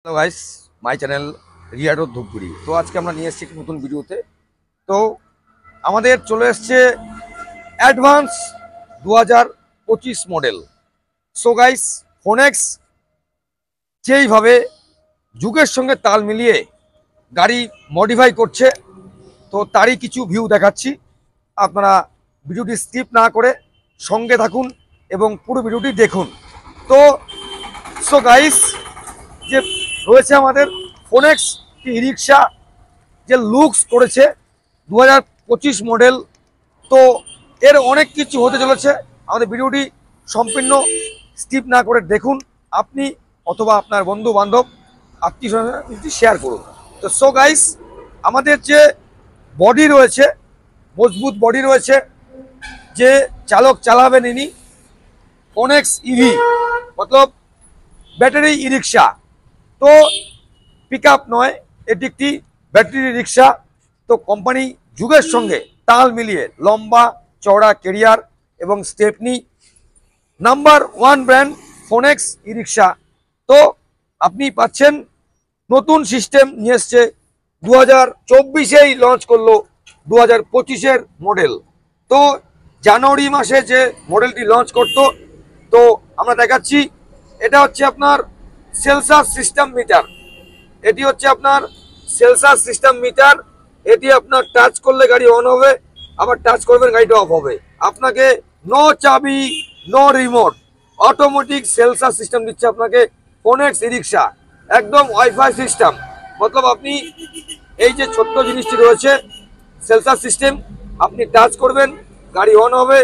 Hello guys, my channel রিয়াডো ধূপগুড়ি। তো আজকে আমরা নিয়ে এসেছি একটি নতুন ভিডিওতে। তো আমাদের চলে এসছে advance 2025 model. So guys, phonics যেইভাবে যুগের সঙ্গে তাল মিলিয়ে গাড়ি মডিফাই করছে, তো তারই কিছু ভিউ দেখাচ্ছি। আপনারা ভিডিওটি স্কিপ না করে সঙ্গে থাকুন এবং পুরো ভিডিওটি দেখুন। তো সো গাইস, যে রয়েছে আমাদের ফোনেক্স ই রিক্সা, যে লুকস করেছে 2025 মডেল। তো এর অনেক কিছু হতে চলেছে। আমাদের ভিডিওটি সম্পূর্ণ স্কিপ না করে দেখুন আপনি, অথবা আপনার বন্ধু বান্ধব আত্মীয় স্বজনকে শেয়ার করুন। তো সো গাইস, আমাদের যে বডি রয়েছে, মজবুত বডি রয়েছে, যে চালক চালাবেন ইনি ফোনেক্স ইভি, মতলব ব্যাটারি ই রিক্সা। তো পিক আপ নয়, এটি একটি ব্যাটারি রিক্সা। তো কোম্পানি যুগের সঙ্গে তাল মিলিয়ে লম্বা চওড়া কেরিয়ার এবং Stepney, number 1 brand phonics e রিক্সা। তো আপনি পাচ্ছেন নতুন সিস্টেম নিয়ে এসছে, 2024-এই লঞ্চ করলো 2025-এর মডেল। তো জানুয়ারি মাসে যে মডেলটি লঞ্চ করতো, তো আমরা দেখাচ্ছি। এটা হচ্ছে আপনার সেন্সর সিস্টেম মিটার। এটি হচ্ছে আপনার সেন্সর সিস্টেম মিটার। এটি আপনার টাচ করলে গাড়ি অন হবে, আবার টাচ করবেন গাড়িটা অফ হবে। আপনাকে নো চাবি, no remote, automatic sensor system দিচ্ছে আপনাকে ফোনেক্স ই রিক্সা। একদম ওয়াইফাই সিস্টেম, মতলব আপনি এই যে ছোট্ট জিনিসটি রয়েছে সেন্সর সিস্টেম, আপনি টাচ করবেন গাড়ি অন হবে,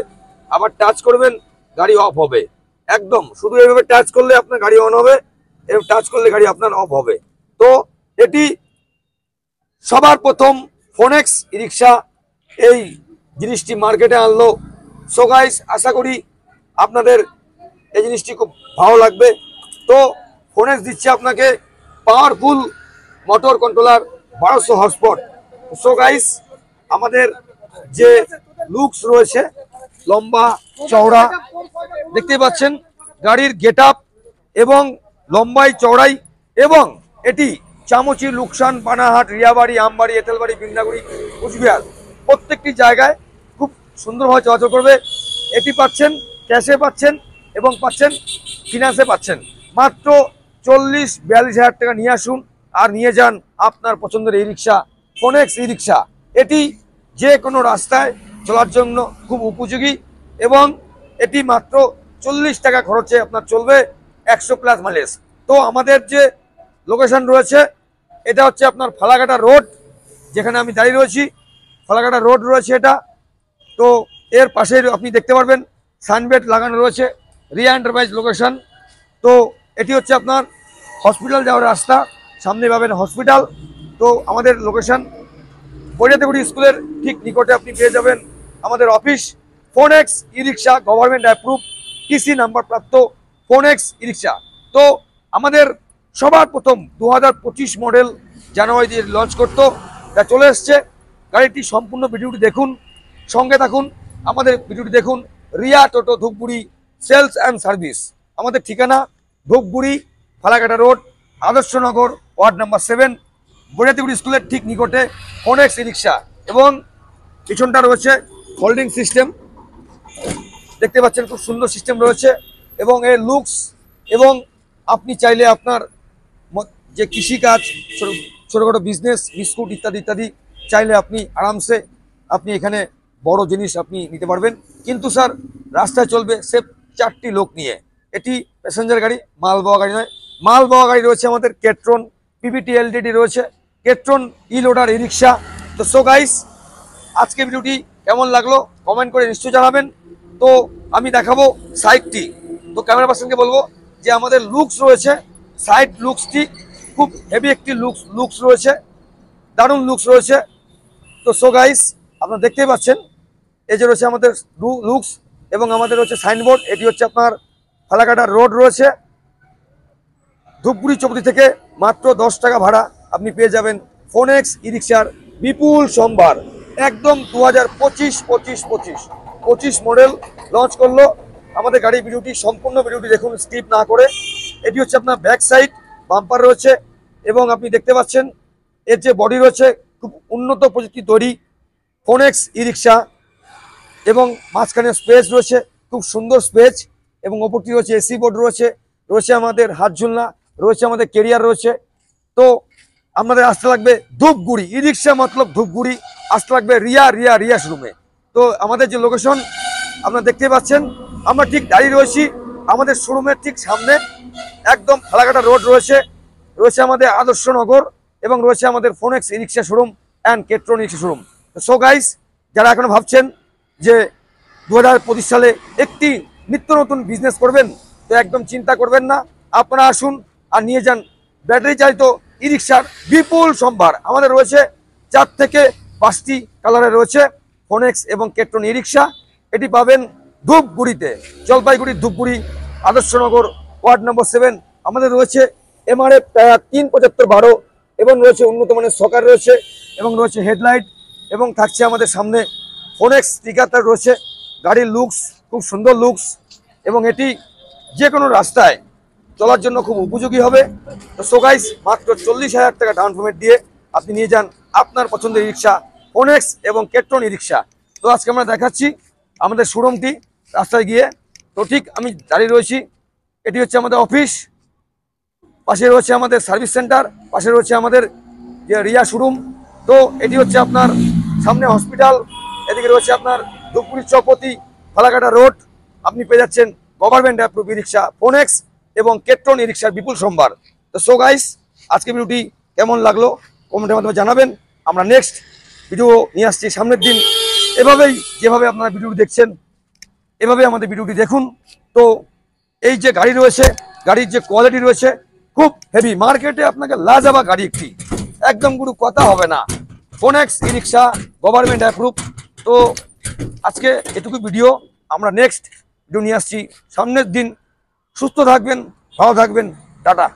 আবার টাচ করবেন গাড়ি অফ হবে। একদম শুধু এইভাবে টাচ করলে আপনার গাড়ি অন হবে এবং টাচ করলে গাড়ি আপনার অফ হবে। তো এটি সবার প্রথম ফোনেক্স ই রিক্সা এই জিনিসটি মার্কেটে আনলো। সো গাইস, আশা করি আপনাদের এই জিনিসটি খুব ভালো লাগবে। তো ফোনেক্স দিচ্ছে আপনাকে powerful motor controller 1200 horsepower. So guys, আমাদের যে লুকস রয়েছে লম্বা চওড়া, দেখতেই পাচ্ছেন গাড়ির গেট আপ এবং লম্বাই চওড়াই, এবং এটি চামচি, লুকসান, বানাহাট, রিয়াবাড়ি, আমবাড়ি, এঁতেলবাড়ি, বিন্দাগুড়ি, কুচবিহার প্রত্যেকটি জায়গায় খুব সুন্দরভাবে চলাচল করবে। এটি পাচ্ছেন ক্যাশে পাচ্ছেন এবং পাচ্ছেন ফিনান্সে পাচ্ছেন। মাত্র 40-42 হাজার টাকা নিয়ে আসুন আর নিয়ে যান আপনার পছন্দের ই রিক্সা, ফোনেক্স ই রিক্সা। এটি যে কোনো রাস্তায় চলার জন্য খুব উপযোগী এবং এটি মাত্র 40 টাকা খরচে আপনার চলবে 100+ মাইলেজ। তো আমাদের যে লোকেশন রয়েছে, এটা হচ্ছে আপনার ফালাকাটা রোড, যেখানে আমি দাঁড়িয়ে রয়েছি। ফালাকাটা রোড রয়েছে এটা। তো এর পাশে আপনি দেখতে পারবেন সাইনবোর্ড লাগানো রয়েছে, রিয়া এন্টারপ্রাইজ লোকেশন। তো এটি হচ্ছে আপনার হসপিটাল যাওয়ার রাস্তা, সামনে পাবেন হসপিটাল। তো আমাদের লোকেশন বৈরাতিগুড়ি স্কুলের ঠিক নিকটে আপনি পেয়ে যাবেন আমাদের অফিস। ফোনেক্স ই রিক্সা গভর্নমেন্ট অ্যাপ্রুভ, টিসি নাম্বার প্রাপ্ত ফোনেক্স ই রিক্সা। তো আমাদের সবার প্রথম 2025 মডেল জানুয়ারি দিয়ে লঞ্চ করতো, তা চলে এসছে। গাড়িটি সম্পূর্ণ ভিডিওটি দেখুন, সঙ্গে থাকুন, আমাদের ভিডিওটি দেখুন। Riya Toto Dhupguri sales and service. আমাদের ঠিকানা Dhupguri, Falakata road, Adarshnagar, ward number 7, Bairatiguri স্কুলের ঠিক নিকটে ফোনেক্স ই রিক্সা। এবং পিছনটা রয়েছে হোল্ডিং সিস্টেম, দেখতে পাচ্ছেন খুব সুন্দর সিস্টেম রয়েছে। এবং এর লুকস, এবং আপনি চাইলে আপনার যে কৃষিকাজ, ছোটোখাটো বিজনেস, বিস্কুট ইত্যাদি ইত্যাদি চাইলে আপনি আরামসে আপনি এখানে বড় জিনিস আপনি নিতে পারবেন। কিন্তু স্যার, রাস্তায় চলবে সেফ 4টি লোক নিয়ে। এটি প্যাসেঞ্জার গাড়ি, মাল বওয়া গাড়ি নয়। মাল বওয়া গাড়ি রয়েছে আমাদের কেট্রন, পিবিটি এলটিডি রয়েছে, কেট্রন ই লোডার ই রিক্সা। তো সো গাইস, আজকে ভিডিওটি কেমন লাগলো কমেন্ট করে নিশ্চয়ই জানাবেন। তো আমি দেখাবো সাইডটি। তো ক্যামেরা পার্সনকে বলবো যে আমাদের লুকস রয়েছে, সাইড লুকসটি খুব হেভি একটি লুকস রয়েছে, দারুণ লুকস রয়েছে। তো সো গাইস, আপনারা দেখতেই পাচ্ছেন এই যে রয়েছে আমাদের লুকস, এবং আমাদের হচ্ছে সাইনবোর্ড। এটি হচ্ছে আপনার ফালাকাটা রোড রয়েছে, ধূপগুড়ি চৌপতি থেকে মাত্র 10 টাকা ভাড়া আপনি পেয়ে যাবেন ফোনেক্স ই রিক্সার বিপুল সম্ভার। একদম 2025 মডেল লঞ্চ করলো আমাদের গাড়ি। ভিডিওটি সম্পূর্ণ ভিডিওটি দেখুন স্কিপ না করে। এটি হচ্ছে আপনার ব্যাক সাইড, বাম্পার রয়েছে এবং আপনি দেখতে পাচ্ছেন এর যে বডি রয়েছে খুব উন্নত প্রযুক্তি তৈরি ফোনেক্স ই রিক্সা এবং মাঝখানে স্পেস রয়েছে খুব সুন্দর স্পেস এবং ওপরটি রয়েছে এসি বোর্ড রয়েছে, রয়েছে আমাদের হাত ঝুলনা, রয়েছে আমাদের কেরিয়ার রয়েছে। তো আমাদের আসতে লাগবে ধূপগুড়ি, ই রিক্সা মতলব ধূপগুড়ি, আসতে লাগবে রিয়া শোরুমে। তো আমাদের যে লোকেশন আপনারা দেখতে পাচ্ছেন, আমরা ঠিক দাঁড়িয়ে রয়েছি আমাদের শোরুমের ঠিক সামনে, একদম ফালাকাটা রোড রয়েছে, রয়েছে আমাদের আদর্শনগর এবং রয়েছে আমাদের Phoenix e rickshaw showroom and কেট্রন রিক্সা শোরুম। সো গাইস, যারা এখনো ভাবছেন যে 2025 সালে একটি নিত্য নতুন বিজনেস করবেন, তো একদম চিন্তা করবেন না, আপনারা আসুন আর নিয়ে যান ব্যাটারি চালিত ই রিক্সার বিপুল সম্ভার। আমাদের রয়েছে 4 থেকে 5টি কালারে রয়েছে ফোনেক্স এবং কেট্রন ই রিক্সা। এটি পাবেন ধূপগুড়িতে, জলপাইগুড়ির ধূপগুড়ি আদর্শনগর ওয়ার্ড নম্বর 7। আমাদের রয়েছে MRF টায়ার 375/12 এবং রয়েছে উন্নত মানের সকার রয়েছে এবং রয়েছে হেডলাইট এবং থাকছে আমাদের সামনে ফোনেক্স স্টিকারটা রয়েছে। গাড়ির লুকস খুব সুন্দর লুকস এবং এটি যে কোনো রাস্তায় চলার জন্য খুব উপযোগী হবে। তো সো গাইস, মাত্র 40,000 টাকা ডাউন পেমেন্ট দিয়ে আপনি নিয়ে যান আপনার পছন্দের রিক্সা ফোনেক্স এবং কেট্রন ই রিক্সা। তো আজকে আমরা দেখাচ্ছি আমাদের শোরুমটি রাস্তায় গিয়ে। তো ঠিক আমি দাঁড়িয়ে রয়েছি, এটি হচ্ছে আমাদের অফিস, পাশে রয়েছে আমাদের সার্ভিস সেন্টার, পাশে রয়েছে আমাদের যে রিয়া শোরুম। তো এটি হচ্ছে আপনার সামনে হসপিটাল, এদিকে রয়েছে আপনার ধূপগুড়ি চৌপতি ফালাকাটা রোড। আপনি পেয়ে যাচ্ছেন গভর্নমেন্ট অ্যাপ্রুভ ই রিক্সা ফোনেক্স এবং কেট্রন ই রিক্সার বিপুল সম্ভার। তো সো গাইস, আজকে ভিডিওটি কেমন লাগলো কমেন্টের মাধ্যমে জানাবেন। আমরা নেক্সট ভিডিও নিয়ে আসছি সামনের দিন। এভাবেই যেভাবে আপনারা ভিডিওটি দেখছেন এভাবে আমাদের ভিডিওটি দেখুন। তো এই যে গাড়ি রয়েছে, গাড়ির যে কোয়ালিটি রয়েছে খুব হেভি, মার্কেটে আপনাকে লাজাবা গাড়ি একটি, একদম কোনো কথা হবে না, ফোনেক্স ই রিক্সা গভর্নমেন্ট অ্যাপ্রুভ। তো আজকে এটুকু ভিডিও, আমরা নেক্সট ভিডিও নিয়ে আসছি সামনের দিন। সুস্থ থাকবেন, ভালো থাকবেন, টাটা।